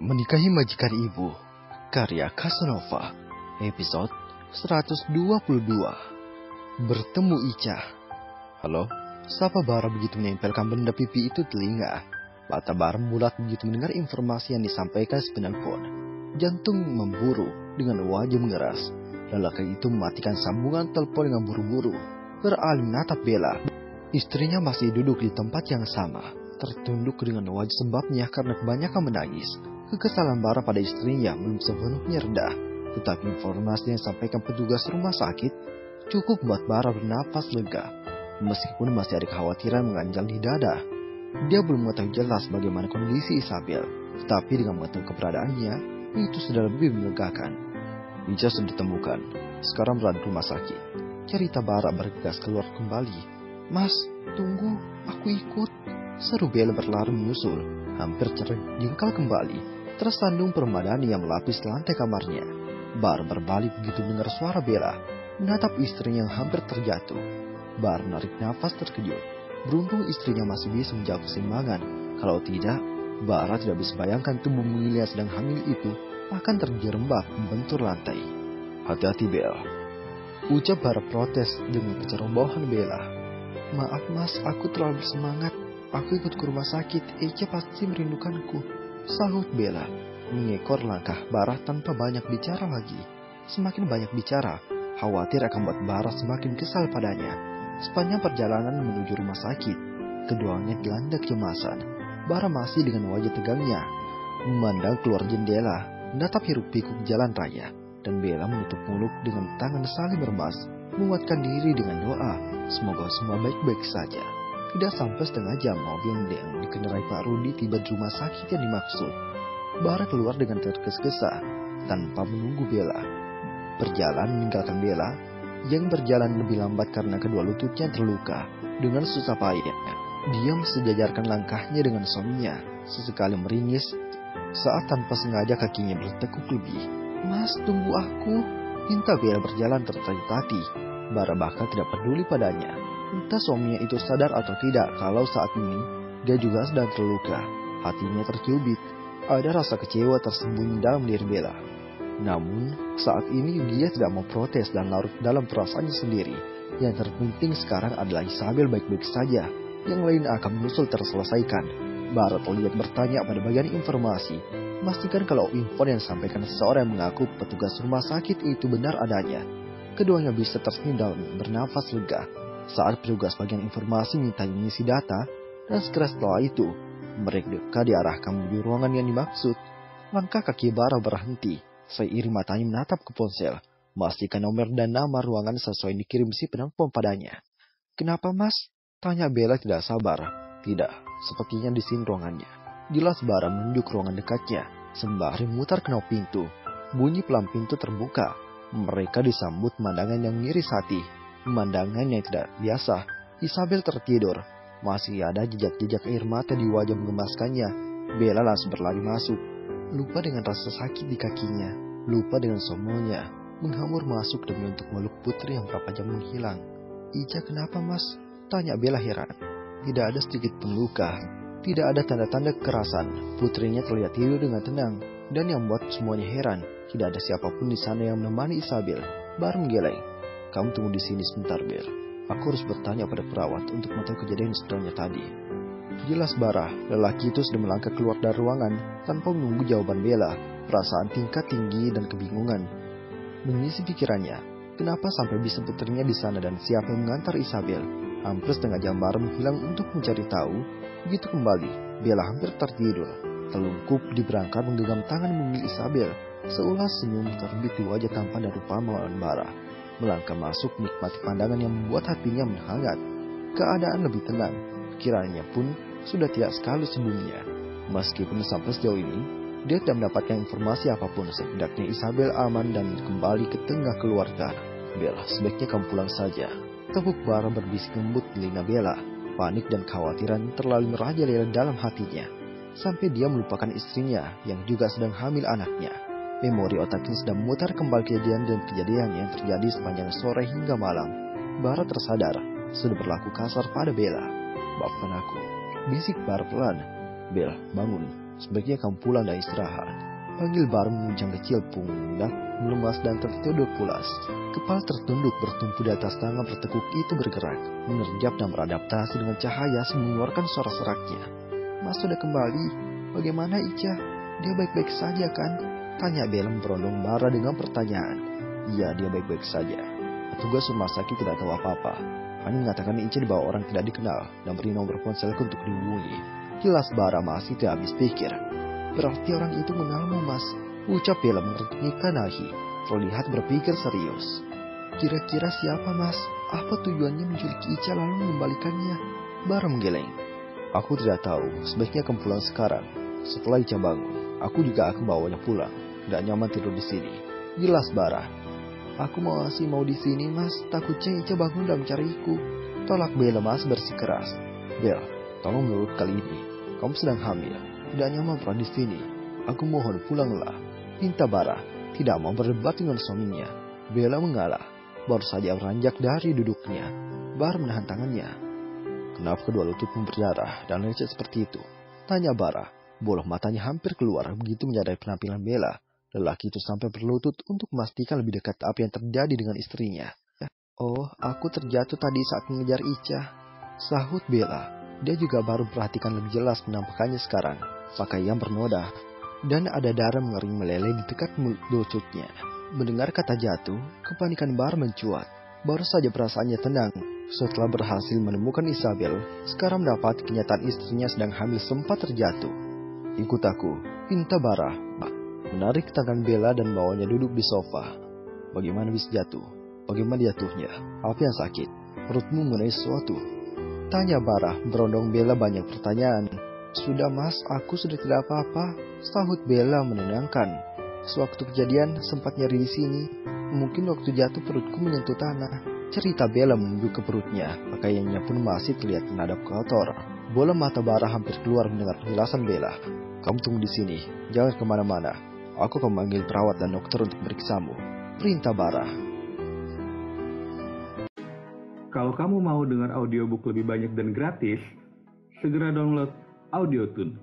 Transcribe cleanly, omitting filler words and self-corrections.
Menikahi Majikan Ibu, karya Casanova, episode 122. Bertemu Ica. Halo, sapa Bara begitu menempelkan benda pipi itu telinga. Mata Bara bulat begitu mendengar informasi yang disampaikan si penelpon. Jantung memburu dengan wajah mengeras. Lelaki itu mematikan sambungan telepon dengan buru-buru. Beralih menatap Bella. Istrinya masih duduk di tempat yang sama, tertunduk dengan wajah sebabnya karena kebanyakan menangis. Kekesalan Bara pada istrinya belum sepenuhnya reda, tetapi informasi yang disampaikan petugas rumah sakit cukup membuat Bara bernafas lega. Meskipun masih ada kekhawatiran mengganjal di dada, dia belum mengetahui jelas bagaimana kondisi Isabel, tetapi dengan mengetahui keberadaannya, itu sudah lebih melegakan. Ica sudah ditemukan, sekarang berada di rumah sakit. Cerita Bara bergegas keluar kembali. "Mas, tunggu, aku ikut," seru Bella berlari menyusul, hampir terjengkal kembali. Tersandung permadani yang melapis lantai kamarnya. Bara berbalik begitu mendengar suara Bella, menatap istrinya yang hampir terjatuh. Bara menarik nafas terkejut. Beruntung istrinya masih bisa menjaga keseimbangan. Kalau tidak, Bara tidak bisa bayangkan tubuh mungil yang sedang hamil itu akan terjerembab membentur lantai. "Hati-hati Bella," ucap Bara protes dengan kecerobohan Bella. "Maaf mas, aku terlalu bersemangat. Aku ikut ke rumah sakit, Eca pasti merindukanku," sahut Bella, mengekor langkah Bara tanpa banyak bicara lagi. Semakin banyak bicara, khawatir akan membuat Bara semakin kesal padanya. Sepanjang perjalanan menuju rumah sakit, keduanya dilanda kecemasan. Bara masih dengan wajah tegangnya, memandang keluar jendela, menatap hiruk-pikuk jalan raya, dan Bella menutup mulut dengan tangan saling meremas, menguatkan diri dengan doa, semoga semua baik-baik saja. Tidak sampai setengah jam mobil yang dikendarai Pak Rudi tiba di rumah sakit yang dimaksud. Bara keluar dengan tergesa-gesa tanpa menunggu Bella. Berjalan meninggalkan Bella yang berjalan lebih lambat karena kedua lututnya terluka. Dengan susah payah, dia mensejajarkan langkahnya dengan suaminya. Sesekali meringis saat tanpa sengaja kakinya bertekuk lebih. "Mas, tunggu aku," minta Bella berjalan tertati-tati. Bara bahkan tidak peduli padanya. Entah suaminya itu sadar atau tidak kalau saat ini dia juga sedang terluka. Hatinya tercubit. Ada rasa kecewa tersembunyi dalam diri Bella. Namun saat ini dia tidak mau protes dan larut dalam perasaannya sendiri. Yang terpenting sekarang adalah Isabel baik-baik saja. Yang lain akan menyusul terselesaikan. Bara terlihat bertanya pada bagian informasi, memastikan kalau info yang disampaikan seseorang yang mengaku petugas rumah sakit itu benar adanya. Keduanya bisa tersenyum dan bernafas lega saat petugas bagian informasi minta mengisi data, dan segera setelah itu mereka diarahkan menuju ruangan yang dimaksud. Langkah kaki Bara berhenti seiring matanya menatap ke ponsel, memastikan nomor dan nama ruangan sesuai yang dikirim si penelpon padanya. "Kenapa mas?" tanya Bella tidak sabar. "Tidak, sepertinya di sini ruangannya." Jelas Bara menunjuk ruangan dekatnya sembari memutar knop pintu. Bunyi pelan pintu terbuka. Mereka disambut pemandangan yang miris hati. Pemandangan yang tidak biasa. Isabel tertidur. Masih ada jejak-jejak air mata di wajah menggemaskannya. Bella langsung berlari masuk. Lupa dengan rasa sakit di kakinya. Lupa dengan semuanya. Menghamur masuk demi untuk meluk putri yang berapa jam menghilang. "Ica kenapa mas?" tanya Bella heran. Tidak ada sedikit pun luka. Tidak ada tanda-tanda kekerasan. Putrinya terlihat tidur dengan tenang. Dan yang membuat semuanya heran, tidak ada siapapun di sana yang menemani Isabel. Bara menggeleng. "Kamu tunggu di sini sebentar, Bel. Aku harus bertanya pada perawat untuk mengetahui kejadian sebenarnya tadi." Jelas Bara, lelaki itu sudah melangkah keluar dari ruangan tanpa menunggu jawaban Bella. Perasaan tingkat tinggi dan kebingungan mengisi pikirannya. Kenapa sampai bisa putrinya di sana dan siapa yang mengantar Isabel? Hampir setengah jam Bara menghilang untuk mencari tahu. Begitu kembali, Bella hampir tertidur. Telungkup di berangkar menggenggam tangan mungil Isabel. Seulas senyum terbit di wajah tampan dan rupa melawan Bara. Melangkah masuk menikmati pandangan yang membuat hatinya menghangat. Keadaan lebih tenang. Pikirannya pun sudah tidak sekali sebelumnya. Meskipun sampai sejauh ini dia tidak mendapatkan informasi apapun, setidaknya Isabel aman dan kembali ke tengah keluarga. "Bella, sebaiknya kamu pulang saja," tepuk Bara berbisik lembut di telinga Bella. Panik dan kekhawatiran terlalu merajalela dalam hatinya, sampai dia melupakan istrinya yang juga sedang hamil anaknya. Memori otaknya sedang memutar kembali kejadian yang terjadi sepanjang sore hingga malam. Bara tersadar sudah berlaku kasar pada Bella. "Maafkan aku," bisik Bara pelan. "Bella, bangun. Sebaiknya kamu pulang dan istirahat. Panggil Bara menguncang kecil pundak, melemas dan tertunduk pulas. Kepala tertunduk bertumpu di atas tangan bertekuk itu bergerak, menerjap dan beradaptasi dengan cahaya sebelum mengeluarkan suara seraknya. Mas sudah kembali. Bagaimana Ica? Dia baik-baik saja kan? Tanya Bella berondong Bara dengan pertanyaan. Iya, dia baik-baik saja. Petugas rumah sakit tidak tahu apa-apa. Hanya mengatakan Ica dibawa orang tidak dikenal dan beri nomor ponselku untuk dihubungi. Jelas Bara masih tidak habis pikir. Berarti orang itu mengenalmu, Mas. Ucap Bella mengertikkan dahi. Terlihat berpikir serius. Kira-kira siapa, Mas? Apa tujuannya menculik Ica lalu mengembalikannya? Bara menggeleng. Aku tidak tahu. Sebaiknya kamu pulang sekarang. Setelah Ica bangun, aku juga akan bawanya pulang. Tidak nyaman tidur di sini. Jelas Bara. Aku masih mau di sini, Mas. Takutnya Ica bangun dan mencariku. Tolak Bella Mas bersikeras. Bel, tolong menurut kali ini. Kamu sedang hamil. Tidak nyaman pernah di sini. Aku mohon pulanglah. Pinta Bara. Tidak mau berdebat dengan suaminya. Bella mengalah. Baru saja beranjak dari duduknya. Bara menahan tangannya. Kenapa kedua lututmu berdarah dan lecet seperti itu? Tanya Bara. Bola matanya hampir keluar begitu menyadari penampilan Bella. Lelaki itu sampai berlutut untuk memastikan lebih dekat apa yang terjadi dengan istrinya. Oh, aku terjatuh tadi saat mengejar Ica. Sahut Bella. Dia juga baru perhatikan lebih jelas penampakannya sekarang. Pakaian bernoda. Dan ada darah mengering meleleh di dekat mulut lututnya. Mendengar kata jatuh, kepanikan Bara mencuat. Baru saja perasaannya tenang. Setelah berhasil menemukan Isabel, sekarang mendapat kenyataan istrinya sedang hamil sempat terjatuh. Ikut aku, pinta Bara. Menarik tangan Bella dan bawanya duduk di sofa. Bagaimana bisa jatuh? Bagaimana jatuhnya? Apa yang sakit? Perutmu mengenai sesuatu? Tanya Bara, berondong Bella banyak pertanyaan. Sudah Mas, aku sudah tidak apa-apa. Sahut Bella menenangkan. Sewaktu kejadian sempat nyeri di sini. Mungkin waktu jatuh perutku menyentuh tanah. Cerita Bella menunjuk ke perutnya. Pakaiannya pun masih terlihat menadap kotor. Bola mata Bara hampir keluar mendengar penjelasan Bella. Kamu tunggu di sini, jangan kemana-mana. Aku akan memanggil perawat dan dokter untuk meriksamu. Perintah Bara. Kalau kamu mau dengar audiobook lebih banyak dan gratis, segera download Audiotune.